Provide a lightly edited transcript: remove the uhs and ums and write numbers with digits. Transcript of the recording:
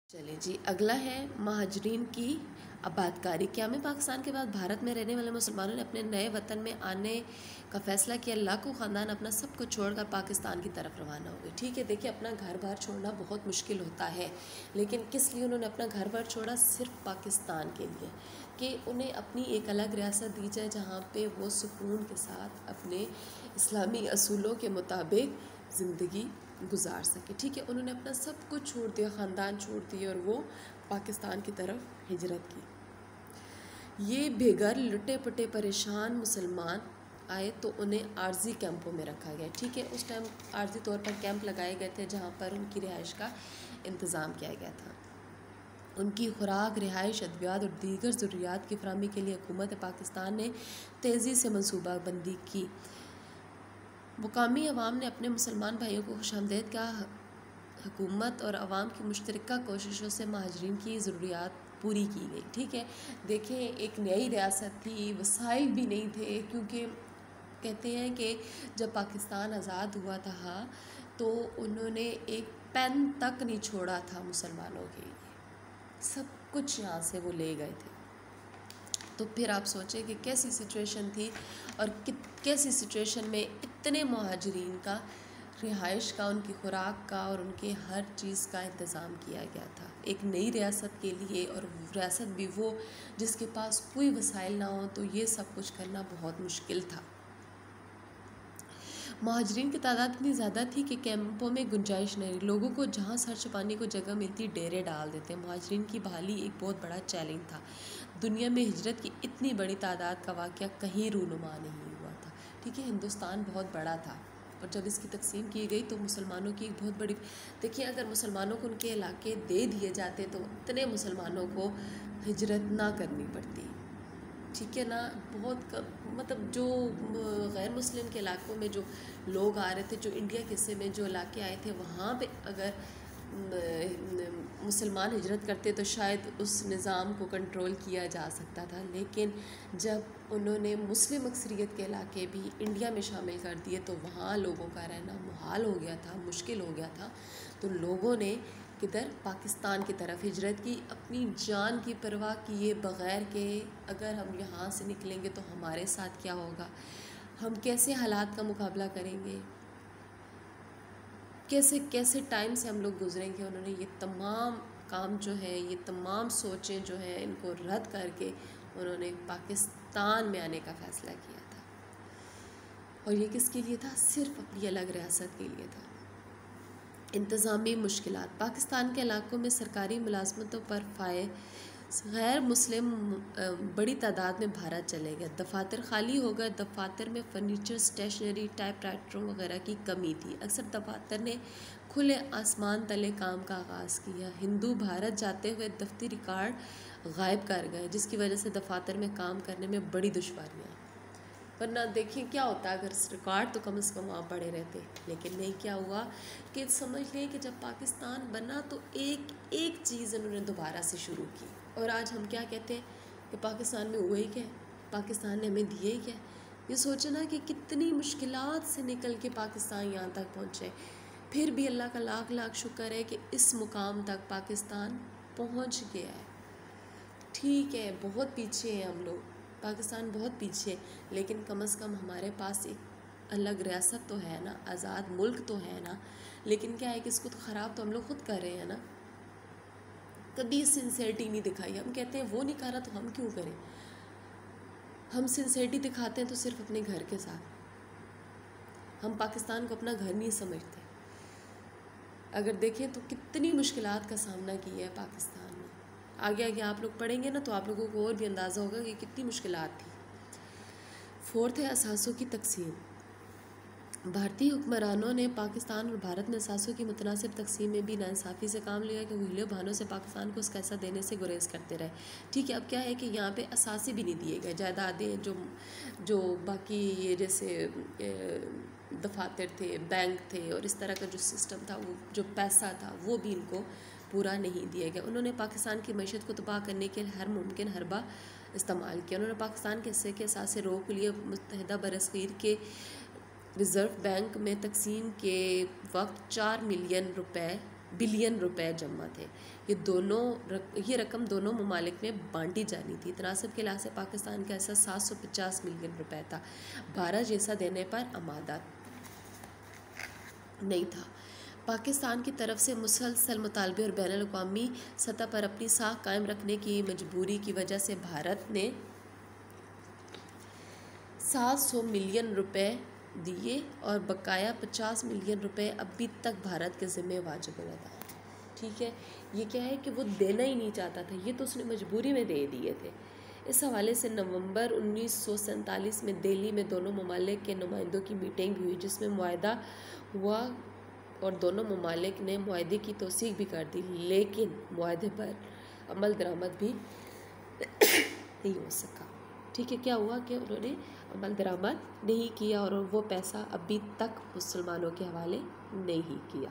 चले जी, अगला है महाजरीन की आबादकारी। क्या में पाकिस्तान के बाद भारत में रहने वाले मुसलमानों ने अपने नए वतन में आने का फ़ैसला किया। लाखों ख़ानदान अपना सब कुछ छोड़कर पाकिस्तान की तरफ रवाना हो गए। ठीक है, देखिए अपना घर बार छोड़ना बहुत मुश्किल होता है, लेकिन किस लिए उन्होंने अपना घर बार छोड़ा? सिर्फ पाकिस्तान के लिए, कि उन्हें अपनी एक अलग रियासत दी जाए जहाँ पे वो सुकून के साथ अपने इस्लामी असूलों के मुताबिक ज़िंदगी गुजार सके। ठीक है, उन्होंने अपना सब कुछ छोड़ दिया, ख़ानदान छोड़ दिए और वो पाकिस्तान की तरफ हिजरत की। ये बेघर लुटे पुटे परेशान मुसलमान आए तो उन्हें आर्जी कैंपों में रखा गया। ठीक है, उस टाइम आर्जी तौर पर कैंप लगाए गए थे जहाँ पर उनकी रिहाइश का इंतज़ाम किया गया था। उनकी खुराक, रिहाइश, अद्वियात और दीगर ज़रूरियात की फराहमी के लिए हुकूमत पाकिस्तान ने तेज़ी से मनसूबाबंदी की। मुकामी अवाम ने अपने मुसलमान भाइयों को खुशामदीद का। हुकूमत और अवाम की मुश्तरका कोशिशों से महाजरीन की ज़रूरियात पूरी की गई। ठीक है, देखें एक नई रियासत थी, वसाइल भी नहीं थे, क्योंकि कहते हैं कि जब पाकिस्तान आज़ाद हुआ था तो उन्होंने एक पेन तक नहीं छोड़ा था मुसलमानों के लिए, सब कुछ यहाँ से वो ले गए थे। तो फिर आप सोचें कि कैसी सिचुएशन थी और कैसी सिचुएशन में इतने महाजरीन का रिहाइश का, उनकी खुराक का और उनके हर चीज़ का इंतज़ाम किया गया था एक नई रियासत के लिए, और रियासत भी वो जिसके पास कोई वसाइल ना हो, तो ये सब कुछ करना बहुत मुश्किल था। महाजरीन की तादाद इतनी ज़्यादा थी कि कैंपों में गुंजाइश नहीं रही। लोगों को जहाँ सर छुपाने को जगह मिलती डेरे डाल देते। महाजरीन की बहाली एक बहुत बड़ा चैलेंज था। दुनिया में हिजरत की इतनी बड़ी तादाद का वाक़या कहीं रूनुमा नहीं हुआ था। ठीक है, हिंदुस्तान बहुत बड़ा था और जब इसकी तकसीम की गई तो मुसलमानों की एक बहुत बड़ी, देखिए अगर मुसलमानों को उनके इलाके दे दिए जाते तो इतने मुसलमानों को हिजरत ना करनी पड़ती। ठीक है ना, बहुत मतलब जो गैर मुस्लिम के इलाकों में जो लोग आ रहे थे, जो इंडिया के हिस्से में जो इलाके आए थे, वहाँ पे अगर मुसलमान हिजरत करते तो शायद उस निज़ाम को कंट्रोल किया जा सकता था। लेकिन जब उन्होंने मुस्लिम अक्सरियत के इलाके भी इंडिया में शामिल कर दिए तो वहाँ लोगों का रहना मुहाल हो गया था, मुश्किल हो गया था। तो लोगों ने किधर? पाकिस्तान की तरफ हिजरत की, अपनी जान की परवाह किए बग़ैर के अगर हम यहाँ से निकलेंगे तो हमारे साथ क्या होगा, हम कैसे हालात का मुकाबला करेंगे, कैसे कैसे टाइम से हम लोग गुजरेंगे। उन्होंने ये तमाम काम जो है, ये तमाम सोचें जो हैं, इनको रद्द करके उन्होंने पाकिस्तान में आने का फ़ैसला किया था। और ये किसके लिए था? सिर्फ अपनी अलग रियासत के लिए था। इंतज़ामी मुश्किलात। पाकिस्तान के इलाकों में सरकारी मुलाजमतों पर गैर मुस्लिम बड़ी तादाद में भारत चले गए। दफातर खाली हो गए। दफातर में फ़र्नीचर, स्टेशनरी, टाइपराइटरों वगैरह की कमी थी। अक्सर दफातर ने खुले आसमान तले काम का आगाज़ किया। हिंदू भारत जाते हुए दफ्ती रिकॉर्ड गायब कर गए, जिसकी वजह से दफातर में काम करने में बड़ी दुश्वारियाँ। वरना देखिए क्या होता अगर रिकॉर्ड तो कम से कम वहाँ पड़े रहते, लेकिन नहीं। क्या हुआ कि समझ लें कि जब पाकिस्तान बना तो एक एक चीज़ उन्होंने दोबारा से शुरू की, और आज हम क्या कहते हैं कि पाकिस्तान में हुआ ही क्या, पाकिस्तान ने हमें दिए ही क्या। ये सोचना कि कितनी मुश्किलात से निकल के पाकिस्तान यहाँ तक पहुँचे, फिर भी अल्लाह का लाख लाख शुक्र है कि इस मुकाम तक पाकिस्तान पहुँच गया है। ठीक है, बहुत पीछे हैं हम लोग, पाकिस्तान बहुत पीछे, लेकिन कम से कम हमारे पास एक अलग रियासत तो है ना, आज़ाद मुल्क तो है ना। लेकिन क्या है कि इसको तो ख़राब तो हम लोग ख़ुद कर रहे हैं ना। कभी सिंसेरिटी नहीं दिखाई। हम कहते हैं वो नहीं कर रहा तो हम क्यों करें। हम सिंसेरिटी दिखाते हैं तो सिर्फ अपने घर के साथ। हम पाकिस्तान को अपना घर नहीं समझते। अगर देखें तो कितनी मुश्किलात का सामना किया है पाकिस्तान ने। आगे आगे आप लोग पढ़ेंगे ना तो आप लोगों को और भी अंदाज़ा होगा कि कितनी मुश्किलात थी। फोर्थ है असासों की तकसीम। भारतीय हुक्मरानों ने पाकिस्तान और भारत में असासों की मुतनासिब तकसीम में भी नाइंसाफ़ी से काम लिया कि हीले बहानों से पाकिस्तान को उसका हिस्सा देने से गुरेज करते रहे। ठीक है, अब क्या है कि यहाँ पे असासे भी नहीं दिए गए। जायदादें जो बाकी ये जैसे दफातर थे, बैंक थे और इस तरह का जो सिस्टम था, वो जो पैसा था वो भी इनको पूरा नहीं दिया गया। उन्होंने पाकिस्तान की मैशत को तबाह करने के लिए हर मुमकिन हरबा इस्तेमाल किया। उन्होंने पाकिस्तान के हिस्से के असासे रोक लिए। मुत्तहिदा बरसग़ीर के रिज़र्व बैंक में तकसीम के वक्त 4 मिलियन रुपए बिलियन रुपए जमा थे। ये रकम दोनों ममालिक में बांटी जानी थी। तनासब के लिहाज से पाकिस्तान का ऐसा 750 मिलियन रुपए था। भारत जैसा देने पर आमादा नहीं था। पाकिस्तान की तरफ से मुसलसल मुतालबे और बैनुल अक़वामी सतह पर अपनी साख कायम रखने की मजबूरी की वजह से भारत ने 700 मिलियन रुपए दिए और बकाया 50 मिलियन रुपए अभी तक भारत के ज़िम्मे वाजिब अदा। ठीक है, ये क्या है कि वो देना ही नहीं चाहता था, ये तो उसने मजबूरी में दे दिए थे। इस हवाले से नवंबर 1947 में दिल्ली में दोनों ममालिक के नुमाइंदों की मीटिंग भी हुई, जिसमें मुआहदा हुआ और दोनों ममालिक ने मुआहदे की तौसीक भी कर दी, लेकिन मुआहदे पर अमल दरामद भी नहीं हो सका। ठीक है, क्या हुआ कि उन्होंने अमल दरामद नहीं किया और वो पैसा अभी तक मुसलमानों के हवाले नहीं किया।